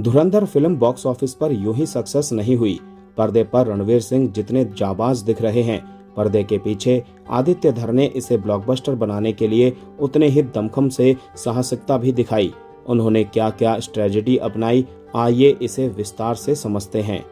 धुरंधर film box office पर यूं ही success नहीं हुई। पर्दे पर रणवीर सिंह जितने जाबाज दिख रहे हैं, पर्दे के पीछे आदित्य धर ने इसे ब्लॉकबस्टर बनाने के लिए उतने ही दमखम से साहसिकता भी दिखाई। उन्होंने क्या क्या स्ट्रेटजी अपनाई, आइए इसे विस्तार से समझते हैं।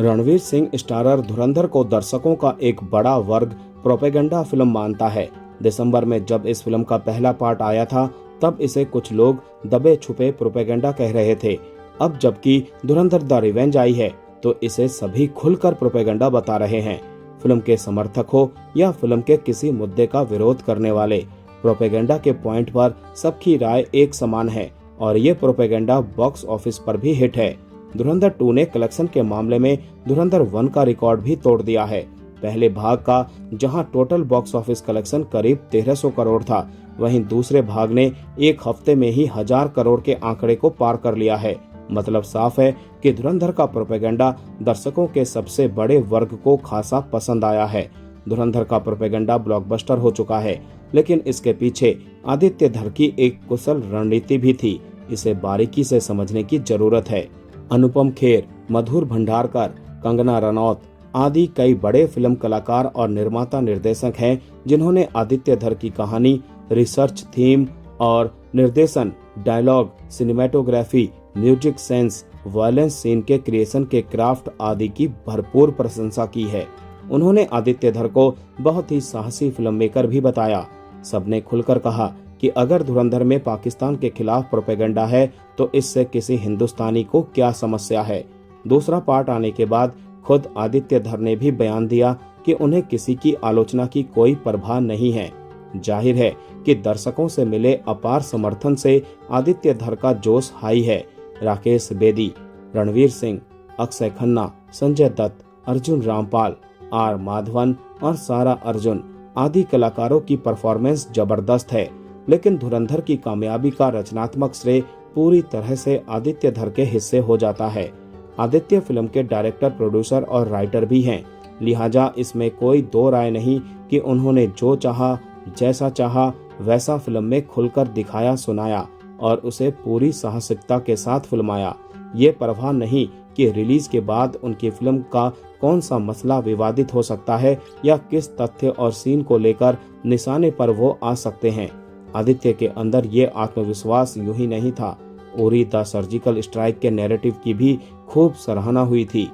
रणवीर सिंह स्टारर धुरंधर को दर्शकों का एक बड़ा वर्ग प्रोपेगेंडा फिल्म मानता है। दिसंबर में जब इस फिल्म का पहला पार्ट आया था, तब इसे कुछ लोग दबे छुपे प्रोपेगेंडा कह रहे थे। अब जबकि धुरंधर द रिवेंज आई है, तो इसे सभी खुलकर प्रोपेगेंडा बता रहे हैं। फिल्म के समर्थक हो या फिल्म के किसी मुद्दे का विरोध करने वाले, प्रोपेगेंडा के पॉइंट पर सबकी राय एक समान है और ये प्रोपेगेंडा बॉक्स ऑफिस पर भी हिट है। धुरंधर 2 ने कलेक्शन के मामले में धुरंधर 1 का रिकॉर्ड भी तोड़ दिया है। पहले भाग का जहां टोटल बॉक्स ऑफिस कलेक्शन करीब 1300 करोड़ था, वहीं दूसरे भाग ने एक हफ्ते में ही 1000 करोड़ के आंकड़े को पार कर लिया है। मतलब साफ है कि धुरंधर का प्रोपेगेंडा दर्शकों के सबसे बड़े वर्ग को खासा पसंद आया है। धुरंधर का प्रोपेगेंडा ब्लॉकबस्टर हो चुका है, लेकिन इसके पीछे आदित्य धर की एक कुशल रणनीति भी थी। इसे बारीकी से समझने की जरूरत है। अनुपम खेर, मधुर भंडारकर, कंगना रनौत आदि कई बड़े फिल्म कलाकार और निर्माता निर्देशक हैं, जिन्होंने आदित्य धर की कहानी, रिसर्च, थीम और निर्देशन, dialogue, cinematography, music sense, violence scene के क्रिएशन के क्राफ्ट आदि की भरपूर प्रशंसा की है। उन्होंने आदित्य धर को बहुत ही साहसी फिल्म मेकर भी बताया। सबने खुलकर कहा कि अगर धुरंधर में पाकिस्तान के खिलाफ प्रोपेगेंडा है, तो इससे किसी हिंदुस्तानी को क्या समस्या है। दूसरा पार्ट आने के बाद खुद आदित्य धर ने भी बयान दिया कि उन्हें किसी की आलोचना की कोई परवाह नहीं है। जाहिर है कि दर्शकों से मिले अपार समर्थन से आदित्य धर का जोश हाई है। राकेश बेदी, रणवीर सिंह, अक्षय खन्ना, संजय दत्त, अर्जुन रामपाल, आर माधवन और सारा अर्जुन आदि कलाकारों की परफॉर्मेंस जबरदस्त है। लेकिन धुरंधर की कामयाबी का रचनात्मक श्रेय पूरी तरह से आदित्य धर के हिस्से हो जाता है। आदित्य फिल्म के डायरेक्टर, प्रोड्यूसर और राइटर भी हैं, लिहाजा इसमें कोई दो राय नहीं कि उन्होंने जो चाहा, जैसा चाहा वैसा फिल्म में खुलकर दिखाया, सुनाया और उसे पूरी साहसिकता के साथ फिल्माया। ये परवाह नहीं कि रिलीज के बाद उनकी फिल्म का कौन सा मसला विवादित हो सकता है या किस तथ्य और सीन को लेकर निशाने पर वो आ सकते हैं। आदित्य के अंदर ये आत्मविश्वास यूं ही नहीं था। उरी द सर्जिकल स्ट्राइक के नैरेटिव की भी खूब सराहना हुई थी।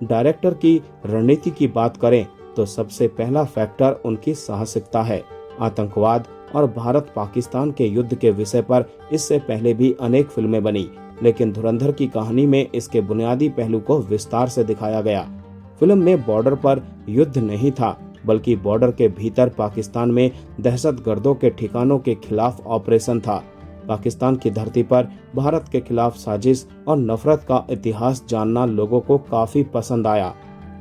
डायरेक्टर की रणनीति की बात करें तो सबसे पहला फैक्टर उनकी साहसिकता है। आतंकवाद और भारत पाकिस्तान के युद्ध के विषय पर इससे पहले भी अनेक फिल्में बनी, लेकिन धुरंधर की कहानी में इसके बुनियादी पहलू को विस्तार से दिखाया गया। फिल्म में बॉर्डर पर युद्ध नहीं था, बल्कि बॉर्डर के भीतर पाकिस्तान में दहशतगर्दों के ठिकानों के खिलाफ ऑपरेशन था। पाकिस्तान की धरती पर भारत के खिलाफ साजिश और नफरत का इतिहास जानना लोगों को काफी पसंद आया।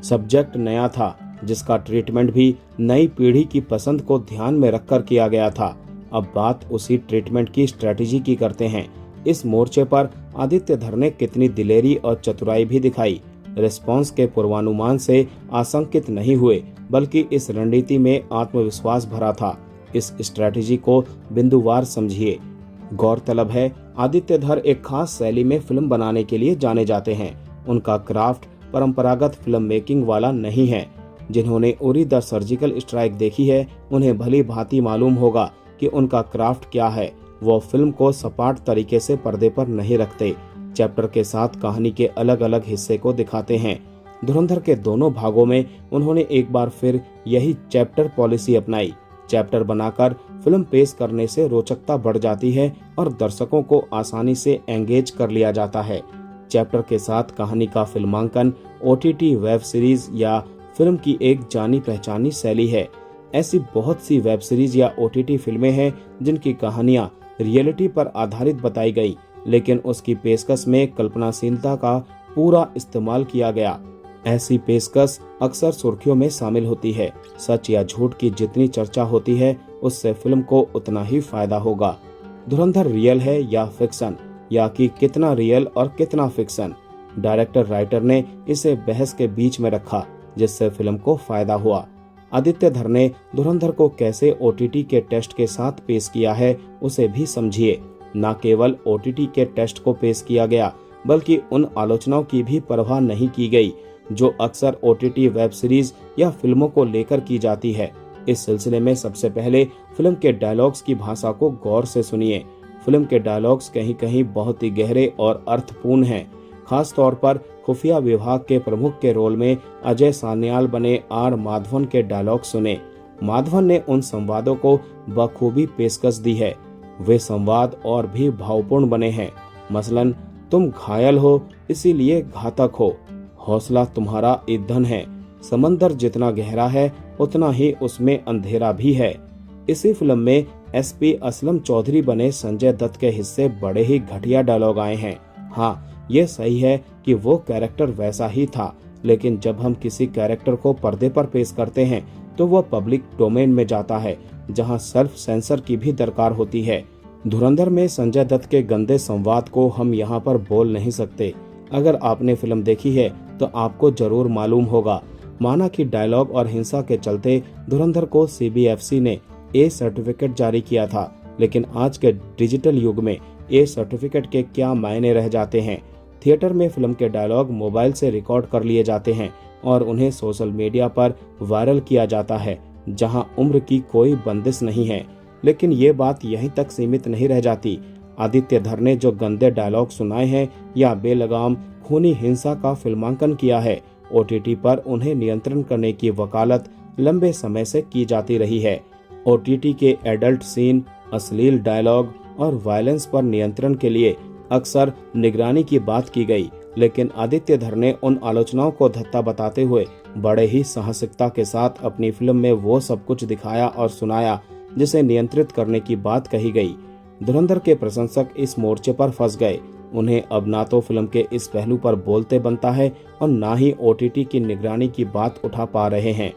सब्जेक्ट नया था, जिसका ट्रीटमेंट भी नई पीढ़ी की पसंद को ध्यान में रखकर किया गया था। अब बात उसी ट्रीटमेंट की स्ट्रेटेजी की करते हैं। इस मोर्चे पर आदित्य धर ने कितनी दिलेरी और चतुराई भी दिखाई। रिस्पॉन्स के पूर्वानुमान से आशंकित नहीं हुए, बल्कि इस रणनीति में आत्मविश्वास भरा था। इस स्ट्रेटेजी को बिंदुवार समझिए। गौरतलब है, आदित्य धर एक खास शैली में फिल्म बनाने के लिए जाने जाते हैं। उनका क्राफ्ट परंपरागत फिल्म मेकिंग वाला नहीं है। जिन्होंने उरी द सर्जिकल स्ट्राइक देखी है, उन्हें भली भांति मालूम होगा कि उनका क्राफ्ट क्या है। वो फिल्म को सपाट तरीके से पर्दे पर नहीं रखते, चैप्टर के साथ कहानी के अलग अलग हिस्से को दिखाते हैं। धुरंधर के दोनों भागों में उन्होंने एक बार फिर यही चैप्टर पॉलिसी अपनाई। चैप्टर बनाकर फिल्म पेश करने से रोचकता बढ़ जाती है और दर्शकों को आसानी से एंगेज कर लिया जाता है। चैप्टर के साथ कहानी का फिल्मांकन OTT वेब सीरीज या फिल्म की एक जानी पहचानी शैली है। ऐसी बहुत सी वेब सीरीज या OTT फिल्में हैं जिनकी कहानियां रियलिटी पर आधारित बताई गई, लेकिन उसकी पेशकश में कल्पनाशीलता का पूरा इस्तेमाल किया गया। ऐसी पेशकश अक्सर सुर्खियों में शामिल होती है। सच या झूठ की जितनी चर्चा होती है, उससे फिल्म को उतना ही फायदा होगा। धुरंधर रियल है या फिक्शन, या कि कितना रियल और कितना फिक्शन, डायरेक्टर राइटर ने इसे बहस के बीच में रखा, जिससे फिल्म को फायदा हुआ। आदित्य धर ने धुरंधर को कैसे OTT के टेस्ट के साथ पेश किया है, उसे भी समझिए। न केवल OTT के टेस्ट को पेश किया गया, बल्कि उन आलोचनाओं की भी परवाह नहीं की गई जो अक्सर OTT वेब सीरीज या फिल्मों को लेकर की जाती है। इस सिलसिले में सबसे पहले फिल्म के डायलॉग्स की भाषा को गौर से सुनिए। फिल्म के डायलॉग्स कहीं कहीं बहुत ही गहरे और अर्थपूर्ण हैं। खास तौर पर खुफिया विभाग के प्रमुख के रोल में अजय सान्याल बने R माधवन के डायलॉग सुने। माधवन ने उन संवादों को बखूबी पेशकश दी है। वे संवाद और भी भावपूर्ण बने हैं। मसलन, तुम घायल हो इसीलिए घातक हो, हौसला तुम्हारा ईंधन है, समंदर जितना गहरा है उतना ही उसमें अंधेरा भी है। इसी फिल्म में SP असलम चौधरी बने संजय दत्त के हिस्से बड़े ही घटिया डायलॉग आए हैं। हाँ, ये सही है कि वो कैरेक्टर वैसा ही था, लेकिन जब हम किसी कैरेक्टर को पर्दे पर पेश करते हैं तो वह पब्लिक डोमेन में जाता है, जहां सेल्फ सेंसर की भी दरकार होती है। धुरंधर में संजय दत्त के गंदे संवाद को हम यहाँ पर बोल नहीं सकते। अगर आपने फिल्म देखी है तो आपको जरूर मालूम होगा। माना कि डायलॉग और हिंसा के चलते धुरंधर को CBFC ने A सर्टिफिकेट जारी किया था, लेकिन आज के डिजिटल युग में A सर्टिफिकेट के क्या मायने रह जाते हैं। थिएटर में फिल्म के डायलॉग मोबाइल से रिकॉर्ड कर लिए जाते हैं और उन्हें सोशल मीडिया पर वायरल किया जाता है, जहां उम्र की कोई बंदिश नहीं है। लेकिन ये बात यहीं तक सीमित नहीं रह जाती। आदित्य धर ने जो गंदे डायलॉग सुनाए हैं या बेलगाम खूनी हिंसा का फिल्मांकन किया है, OTT पर उन्हें नियंत्रण करने की वकालत लंबे समय से की जाती रही है। OTT के एडल्ट सीन, अश्लील डायलॉग और वायलेंस पर नियंत्रण के लिए अक्सर निगरानी की बात की गई, लेकिन आदित्य धर ने उन आलोचनाओं को धत्ता बताते हुए बड़े ही साहसिकता के साथ अपनी फिल्म में वो सब कुछ दिखाया और सुनाया जिसे नियंत्रित करने की बात कही गई। धुरंधर के प्रशंसक इस मोर्चे पर फंस गए। उन्हें अब ना तो फिल्म के इस पहलू पर बोलते बनता है और ना ही OTT की निगरानी की बात उठा पा रहे हैं।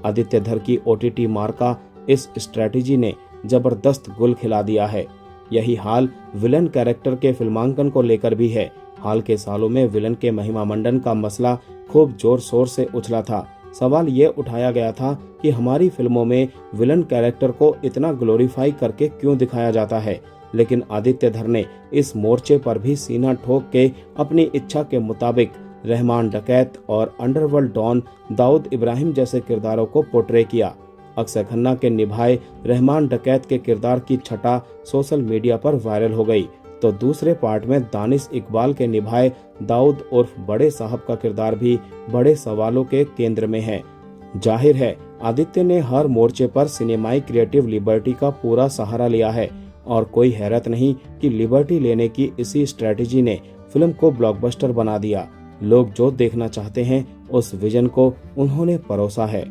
आदित्य धर की OTT मार्का इस स्ट्रेटेजी ने जबरदस्त गुल खिला दिया है। यही हाल विलन कैरेक्टर के फिल्मांकन को लेकर भी है। हाल के सालों में विलन के महिमा मंडन का मसला खूब जोर शोर से उछला था। सवाल ये उठाया गया था कि हमारी फिल्मों में विलन कैरेक्टर को इतना ग्लोरीफाई करके क्यों दिखाया जाता है, लेकिन आदित्य धर ने इस मोर्चे पर भी सीना ठोक के अपनी इच्छा के मुताबिक रहमान डकैत और अंडरवर्ल्ड डॉन दाऊद इब्राहिम जैसे किरदारों को पोर्ट्रे किया। अक्षय खन्ना के निभाए रहमान डकैत के किरदार की छटा सोशल मीडिया पर वायरल हो गई, तो दूसरे पार्ट में दानिश इकबाल के निभाए दाऊद उर्फ बड़े साहब का किरदार भी बड़े सवालों के केंद्र में है। जाहिर है आदित्य ने हर मोर्चे पर सिनेमाई क्रिएटिव लिबर्टी का पूरा सहारा लिया है और कोई हैरत नहीं कि लिबर्टी लेने की इसी स्ट्रेटेजी ने फिल्म को ब्लॉकबस्टर बना दिया। लोग जो देखना चाहते हैं उस विजन को उन्होंने परोसा है।